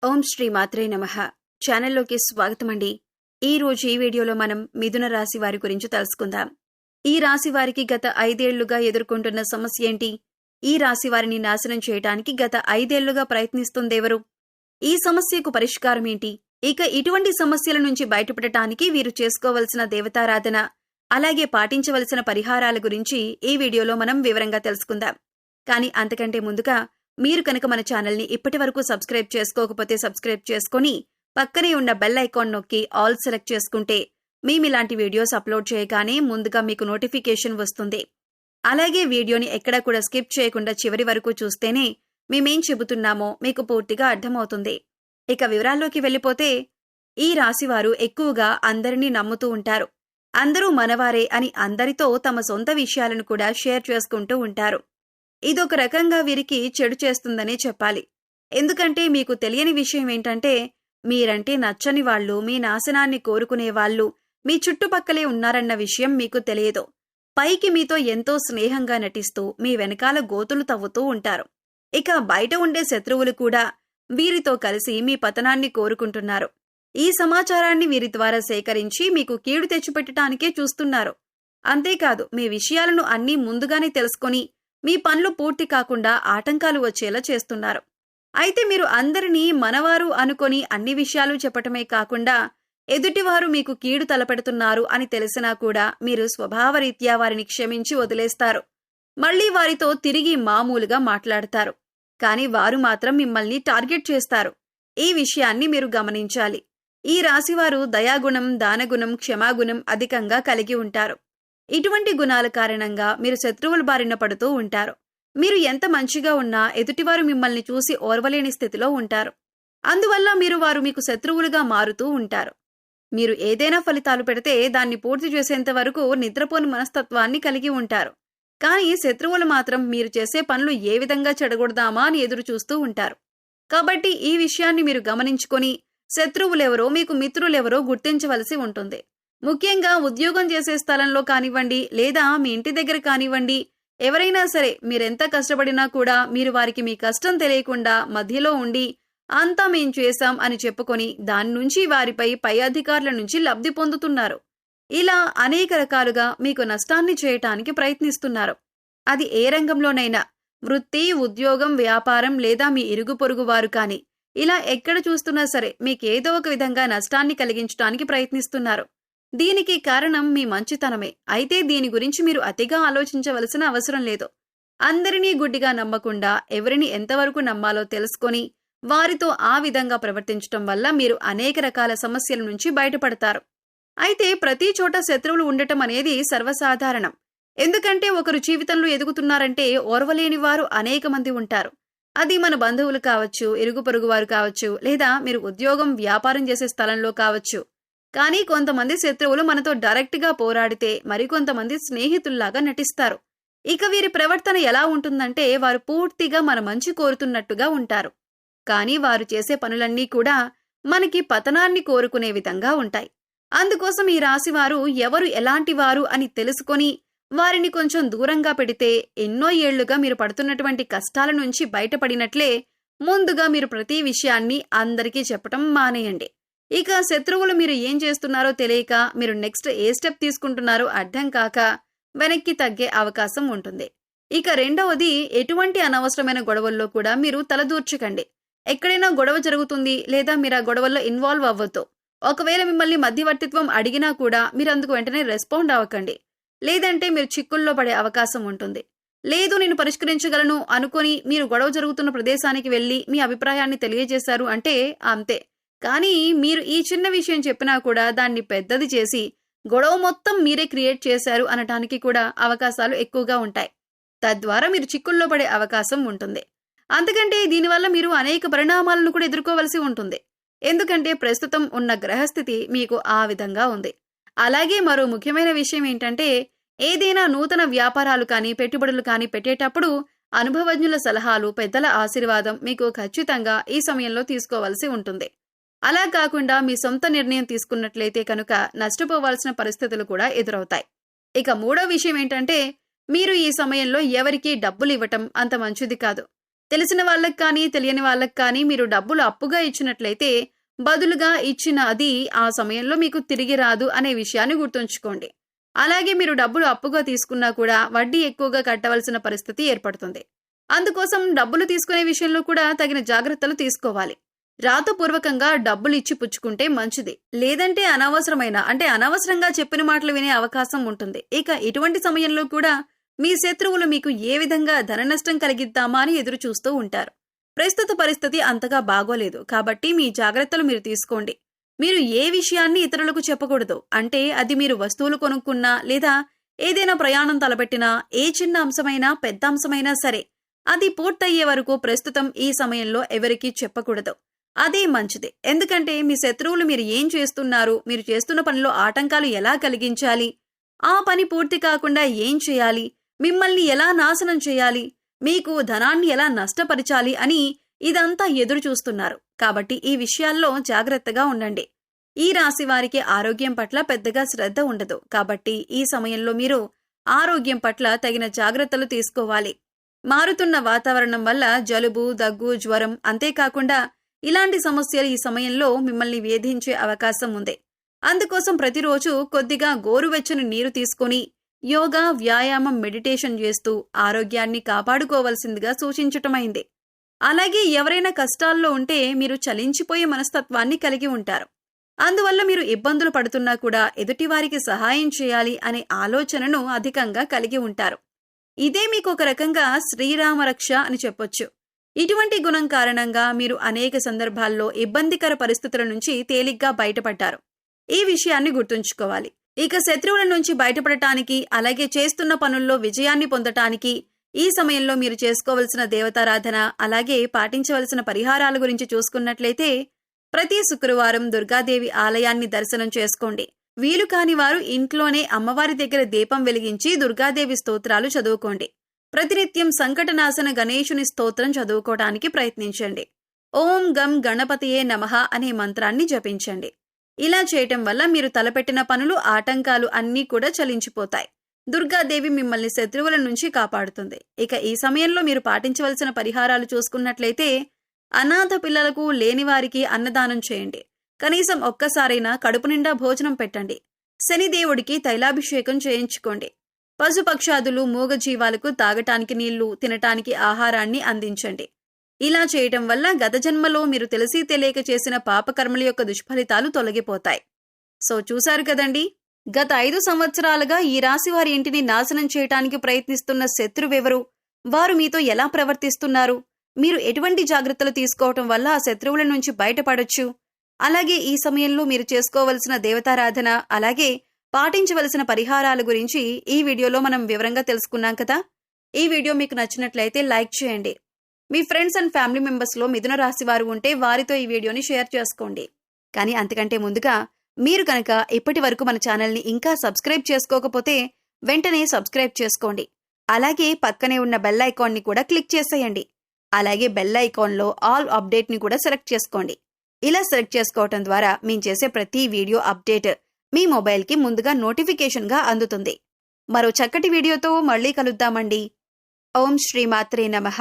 ఓం శ్రీ మాత్రే నమః. ఛానల్లోకి స్వాగతమండి. ఈ రోజు ఈ వీడియోలో మనం మిథున రాశి వారి గురించి తెలుసుకుందాం. ఈ రాశి వారికి గత 5 ఏళ్లుగా ఎదుర్కొంటున్న సమస్య ఏంటి? ఈ రాశి వారిని నాశనం చేయడానికి గత 5 ఏళ్లుగా ప్రయత్నిస్తుందెవరు? ఈ సమస్యకు పరిష్కారం ఏంటి? ఇక ఇటువంటి సమస్యల నుంచి బయటపడటానికి వీరు చేసుకోవలసిన దేవతారాధన, అలాగే పాటించవలసిన పరిహారాల గురించి ఈ వీడియోలో మనం వివరంగా తెలుసుకుందాం. కానీ అంతకంటే ముందుగా మీరు కనుక మన ఛానల్ని ఇప్పటి వరకు సబ్స్క్రైబ్ చేసుకోకపోతే సబ్స్క్రైబ్ చేసుకొని పక్కనే ఉన్న బెల్ ఐకాన్ నొక్కి ఆల్ సెలెక్ట్ చేసుకుంటే మేమిలాంటి వీడియోస్ అప్లోడ్ చేయగానే ముందుగా మీకు నోటిఫికేషన్ వస్తుంది. అలాగే వీడియోని ఎక్కడా కూడా స్కిప్ చేయకుండా చివరి వరకు చూస్తేనే మేమేం చెబుతున్నామో మీకు పూర్తిగా అర్థమవుతుంది. ఇక వివరాల్లోకి వెళ్ళిపోతే, ఈ రాశివారు ఎక్కువగా అందరినీ నమ్ముతూ ఉంటారు. అందరూ మనవారే అని అందరితో తమ సొంత విషయాలను కూడా షేర్ చేసుకుంటూ ఉంటారు. ఇదొక రకంగా వీరికి చెడు చేస్తుందనే చెప్పాలి. ఎందుకంటే మీకు తెలియని విషయం ఏంటంటే, మీరంటే నచ్చని వాళ్ళు, మీ నాశనాన్ని కోరుకునే వాళ్ళు మీ చుట్టుపక్కలే ఉన్నారన్న విషయం మీకు తెలియదు. పైకి మీతో ఎంతో స్నేహంగా నటిస్తూ మీ వెనకాల గోతులు తవ్వుతూ ఉంటారు. ఇక బయట ఉండే శత్రువులు కూడా వీరితో కలిసి మీ పతనాన్ని కోరుకుంటున్నారు. ఈ సమాచారాన్ని వీరి ద్వారా సేకరించి మీకు కీడు తెచ్చిపెట్టడానికే చూస్తున్నారు. అంతేకాదు, మీ విషయాలను అన్నీ ముందుగానే తెలుసుకొని మీ పనులు పూర్తి కాకుండా ఆటంకాలు వచ్చేలా చేస్తున్నారు. అయితే మీరు అందరినీ మనవారు అనుకొని అన్ని విషయాలు చెప్పటమే కాకుండా, ఎదుటివారు మీకు కీడు తలపెడుతున్నారు అని తెలిసినా కూడా మీరు స్వభావరీత్యా వారిని క్షమించి వదిలేస్తారు. మళ్లీ వారితో తిరిగి మామూలుగా మాట్లాడతారు. కానీ వారు మాత్రం మిమ్మల్ని టార్గెట్ చేస్తారు. ఈ విషయాన్ని మీరు గమనించాలి. ఈ రాశివారు దయాగుణం, దానగుణం, క్షమాగుణం అధికంగా కలిగి ఉంటారు. ఇటువంటి గుణాల కారణంగా మీరు శత్రువుల బారిన పడుతూ ఉంటారు. మీరు ఎంత మంచిగా ఉన్నా ఎదుటివారు మిమ్మల్ని చూసి ఓర్వలేని స్థితిలో ఉంటారు. అందువల్ల వారు మీకు శత్రువులుగా మారుతూ ఉంటారు. మీరు ఏదైనా ఫలితాలు పెడితే దాన్ని పూర్తి చేసేంత వరకు నిద్రపోని మనస్తత్వాన్ని కలిగి ఉంటారు. కానీ శత్రువులు మాత్రం మీరు చేసే పనులు ఏ విధంగా చెడగొడదామా అని ఎదురు చూస్తూ ఉంటారు. కాబట్టి ఈ విషయాన్ని మీరు గమనించుకొని శత్రువులెవరో మీకు మిత్రులెవరో గుర్తించవలసి ఉంటుంది. ముఖ్యంగా ఉద్యోగం చేసే స్థలంలో కానివ్వండి, లేదా మీ ఇంటి దగ్గర కానివ్వండి, ఎవరైనా సరే మీరెంత కష్టపడినా కూడా మీరు వారికి మీ కష్టం తెలియకుండా మధ్యలో ఉండి అంతా మేం చేశాం అని చెప్పుకొని దాని నుంచి వారిపై పై అధికారుల నుంచి లబ్ధి పొందుతున్నారు. ఇలా అనేక రకాలుగా మీకు నష్టాన్ని చేయటానికి ప్రయత్నిస్తున్నారు. అది ఏ రంగంలోనైనా, వృత్తి, ఉద్యోగం, వ్యాపారం లేదా మీ ఇరుగు పొరుగు వారు కానీ, ఇలా ఎక్కడ చూస్తున్నా సరే మీకేదో ఒక విధంగా నష్టాన్ని కలిగించడానికి ప్రయత్నిస్తున్నారు. దీనికి కారణం మీ మంచితనమే. అయితే దీని గురించి మీరు అతిగా ఆలోచించవలసిన అవసరం లేదు. అందరినీ గుడ్డిగా నమ్మకుండా ఎవరిని ఎంతవరకు నమ్మాలో తెలుసుకొని వారితో ఆ విధంగా ప్రవర్తించటం వల్ల మీరు అనేక రకాల సమస్యల నుంచి బయటపడతారు. అయితే ప్రతి చోట శత్రువులు ఉండటం అనేది సర్వసాధారణం. ఎందుకంటే ఒకరు జీవితంలో ఎదుగుతున్నారంటే ఓర్వలేని వారు అనేక మంది ఉంటారు. అది మన బంధువులు కావచ్చు, ఇరుగు పొరుగు వారు కావచ్చు, లేదా మీరు ఉద్యోగం, వ్యాపారం చేసే స్థలంలో కావచ్చు. కానీ కొంతమంది శత్రువులు మనతో డైరెక్ట్గా పోరాడితే మరికొంతమంది స్నేహితుల్లాగా నటిస్తారు. ఇక వీరి ప్రవర్తన ఎలా ఉంటుందంటే, వారు పూర్తిగా మన మంచి కోరుతున్నట్టుగా ఉంటారు. కానీ వారు చేసే పనులన్నీ కూడా మనకి పతనాన్ని కోరుకునే విధంగా ఉంటాయి. అందుకోసం ఈ రాశివారు ఎవరు ఎలాంటి వారు అని తెలుసుకొని వారిని కొంచెం దూరంగా పెడితే ఎన్నో ఏళ్లుగా మీరు పడుతున్నటువంటి కష్టాల నుంచి బయటపడినట్లే. ముందుగా మీరు ప్రతి విషయాన్ని అందరికీ చెప్పటం మానేయండి. ఇక శత్రువులు మీరు ఏం చేస్తున్నారో తెలియక, మీరు నెక్స్ట్ ఏ స్టెప్ తీసుకుంటున్నారో అర్థం కాక వెనక్కి తగ్గే అవకాశం ఉంటుంది. ఇక రెండవది, ఎటువంటి అనవసరమైన గొడవల్లో కూడా మీరు తలదూర్చకండి. ఎక్కడైనా గొడవ జరుగుతుంది లేదా మీరు ఆ గొడవల్లో ఇన్వాల్వ్ అవ్వద్దు. ఒకవేళ మిమ్మల్ని మధ్యవర్తిత్వం అడిగినా కూడా మీరు అందుకు వెంటనే రెస్పాండ్ అవ్వకండి. లేదంటే మీరు చిక్కుల్లో పడే అవకాశం ఉంటుంది. లేదు, నేను పరిష్కరించగలను అనుకొని మీరు గొడవ జరుగుతున్న ప్రదేశానికి వెళ్లి మీ అభిప్రాయాన్ని తెలియజేశారు అంటే అంతే. కానీ మీరు ఈ చిన్న విషయం చెప్పినా కూడా దాన్ని పెద్దది చేసి గొడవ మొత్తం మీరే క్రియేట్ చేశారు అనటానికి కూడా అవకాశాలు ఎక్కువగా ఉంటాయి. తద్వారా మీరు చిక్కుల్లో పడే అవకాశం ఉంటుంది. అందుకంటే దీనివల్ల మీరు అనేక పరిణామాలను కూడా ఎదుర్కోవలసి ఉంటుంది. ఎందుకంటే ప్రస్తుతం ఉన్న గ్రహస్థితి మీకు ఆ విధంగా ఉంది. అలాగే మరో ముఖ్యమైన విషయం ఏంటంటే, ఏదైనా నూతన వ్యాపారాలు కానీ, పెట్టుబడులు కానీ పెట్టేటప్పుడు అనుభవజ్ఞుల సలహాలు, పెద్దల ఆశీర్వాదం మీకు ఖచ్చితంగా ఈ సమయంలో తీసుకోవాల్సి ఉంటుంది. అలా కాకుండా మీ సొంత నిర్ణయం తీసుకున్నట్లయితే కనుక నష్టపోవాల్సిన పరిస్థితులు కూడా ఎదురవుతాయి. ఇక మూడో విషయం ఏంటంటే, మీరు ఈ సమయంలో ఎవరికీ డబ్బులు ఇవ్వటం అంత మంచిది కాదు. తెలిసిన వాళ్ళకి కానీ తెలియని వాళ్ళకి కానీ మీరు డబ్బులు అప్పుగా ఇచ్చినట్లయితే బదులుగా ఇచ్చిన అది ఆ సమయంలో మీకు తిరిగి రాదు అనే విషయాన్ని గుర్తుంచుకోండి. అలాగే మీరు డబ్బులు అప్పుగా తీసుకున్నా కూడా వడ్డీ ఎక్కువగా కట్టవలసిన పరిస్థితి ఏర్పడుతుంది. అందుకోసం డబ్బులు తీసుకునే విషయంలో కూడా తగిన జాగ్రత్తలు తీసుకోవాలి. రాతపూర్వకంగా డబ్బులు ఇచ్చి పుచ్చుకుంటే మంచిది. లేదంటే అనవసరంగా చెప్పిన మాటలు వినే అవకాశం ఉంటుంది. ఇక ఇటువంటి సమయంలో కూడా మీ శత్రువులు మీకు ఏ విధంగా ధన నష్టం కలిగిద్దామా అని ఎదురు చూస్తూ ఉంటారు. ప్రస్తుత పరిస్థితి అంతగా బాగోలేదు కాబట్టి మీ జాగ్రత్తలు మీరు తీసుకోండి. మీరు ఏ విషయాన్ని ఇతరులకు చెప్పకూడదు. అంటే అది మీరు వస్తువులు కొనుక్కున్నా లేదా ఏదైనా ప్రయాణం తలపెట్టినా ఏ చిన్న అంశమైనా పెద్ద అంశమైనా సరే అది పూర్తయ్యే వరకు ప్రస్తుతం ఈ సమయంలో ఎవరికీ చెప్పకూడదు. అదే మంచిది. ఎందుకంటే మీ శత్రువులు మీరు ఏం చేస్తున్నారు, మీరు చేస్తున్న పనిలో ఆటంకాలు ఎలా కలిగించాలి, ఆ పని పూర్తి కాకుండా ఏం చేయాలి, మిమ్మల్ని ఎలా నాశనం చేయాలి, మీకు ధనాన్ని ఎలా నష్టపరచాలి అని ఇదంతా ఎదురు చూస్తున్నారు. కాబట్టి ఈ విషయాల్లో జాగ్రత్తగా ఉండండి. ఈ రాశి వారికి ఆరోగ్యం పట్ల పెద్దగా శ్రద్ధ ఉండదు. కాబట్టి ఈ సమయంలో మీరు ఆరోగ్యం పట్ల తగిన జాగ్రత్తలు తీసుకోవాలి. మారుతున్న వాతావరణం వల్ల జలుబు, దగ్గు, జ్వరం అంతేకాకుండా ఇలాంటి సమస్యలు ఈ సమయంలో మిమ్మల్ని వేధించే అవకాశం ఉంది. అందుకోసం ప్రతిరోజు కొద్దిగా గోరువెచ్చని నీరు తీసుకొని యోగా, వ్యాయామం, మెడిటేషన్ చేస్తూ ఆరోగ్యాన్ని కాపాడుకోవాల్సిందిగా సూచించటమైంది. అలాగే ఎవరైనా కష్టాల్లో ఉంటే మీరు చలించిపోయే మనస్తత్వాన్ని కలిగి ఉంటారు. అందువల్ల మీరు ఇబ్బందులు పడుతున్నా కూడా ఎదుటివారికి సహాయం చేయాలి అనే ఆలోచనను అధికంగా కలిగి ఉంటారు. ఇదే మీకు ఒక రకంగా శ్రీరామరక్ష అని చెప్పొచ్చు. ఇటువంటి గుణం కారణంగా మీరు అనేక సందర్భాల్లో ఇబ్బందికర పరిస్థితుల నుంచి తేలిగ్గా బయటపడ్డారు. ఈ విషయాన్ని గుర్తుంచుకోవాలి. ఇక శత్రువుల నుంచి బయటపడటానికి అలాగే చేస్తున్న పనుల్లో విజయాన్ని పొందటానికి ఈ సమయంలో మీరు చేసుకోవలసిన దేవతారాధన అలాగే పాటించవలసిన పరిహారాల గురించి చూసుకున్నట్లయితే ప్రతి శుక్రవారం దుర్గాదేవి ఆలయాన్ని దర్శనం చేసుకోండి. వీలు కాని వారు ఇంట్లోనే అమ్మవారి దగ్గర దీపం వెలిగించి దుర్గాదేవి స్తోత్రాలు చదువుకోండి. ప్రతినిత్యం సంకటనాశన గణేశుని స్తోత్రం చదువుకోవడానికి ప్రయత్నించండి. ఓం గం గణపతియే నమః అనే మంత్రాన్ని జపించండి. ఇలా చేయటం వల్ల మీరు తలపెట్టిన పనులు, ఆటంకాలు అన్నీ కూడా చలించిపోతాయి. దుర్గాదేవి మిమ్మల్ని శత్రువుల నుంచి కాపాడుతుంది. ఇక ఈ సమయంలో మీరు పాటించవలసిన పరిహారాలు చూసుకున్నట్లయితే అనాథ పిల్లలకు, లేనివారికి అన్నదానం చేయండి. కనీసం ఒక్కసారైనా కడుపు నిండా భోజనం పెట్టండి. శనిదేవుడికి తైలాభిషేకం చేయించుకోండి. పశుపక్షాదులు, మూగజీవాలకు తాగటానికి నీళ్లు, తినటానికి ఆహారాన్ని అందించండి. ఇలా చేయటం వల్ల గత జన్మలో మీరు తెలిసి తెలియక చేసిన పాపకర్మల యొక్క దుష్ఫలితాలు తొలగిపోతాయి. సో చూశారు కదండి, గత 5 సంవత్సరాలుగా ఈ రాశి వారి ఇంటిని నాశనం చేయటానికి ప్రయత్నిస్తున్న శత్రువెవరు, వారు మీతో ఎలా ప్రవర్తిస్తున్నారు, మీరు ఎటువంటి జాగ్రత్తలు తీసుకోవటం వల్ల ఆ శత్రువుల నుంచి బయటపడొచ్చు, అలాగే ఈ సమయంలో మీరు చేసుకోవలసిన దేవతారాధన అలాగే పాటించవలసిన పరిహారాల గురించి ఈ వీడియోలో మనం వివరంగా తెలుసుకున్నాం కదా. ఈ వీడియో మీకు నచ్చినట్లయితే లైక్ చేయండి. మీ ఫ్రెండ్స్ అండ్ ఫ్యామిలీ మెంబర్స్లో మిథున రాశి వారు ఉంటే వారితో ఈ వీడియోని షేర్ చేసుకోండి. కానీ అంతకంటే ముందుగా మీరు కనుక ఇప్పటి వరకు మన ఛానల్ని ఇంకా సబ్స్క్రైబ్ చేసుకోకపోతే వెంటనే సబ్స్క్రైబ్ చేసుకోండి. అలాగే పక్కనే ఉన్న బెల్ ఐకాన్ని కూడా క్లిక్ చేసేయండి. అలాగే బెల్ ఐకాన్లో ఆల్ అప్డేట్ని కూడా సెలెక్ట్ చేసుకోండి. ఇలా సెలెక్ట్ చేసుకోవటం ద్వారా మేము చేసే ప్రతి వీడియో అప్డేట్ మీ మొబైల్కి ముందుగా నోటిఫికేషన్గా అందుతుంది. మరో చక్కటి వీడియోతో మళ్ళీ కలుద్దామండి. ఓం శ్రీమాత్రే నమః.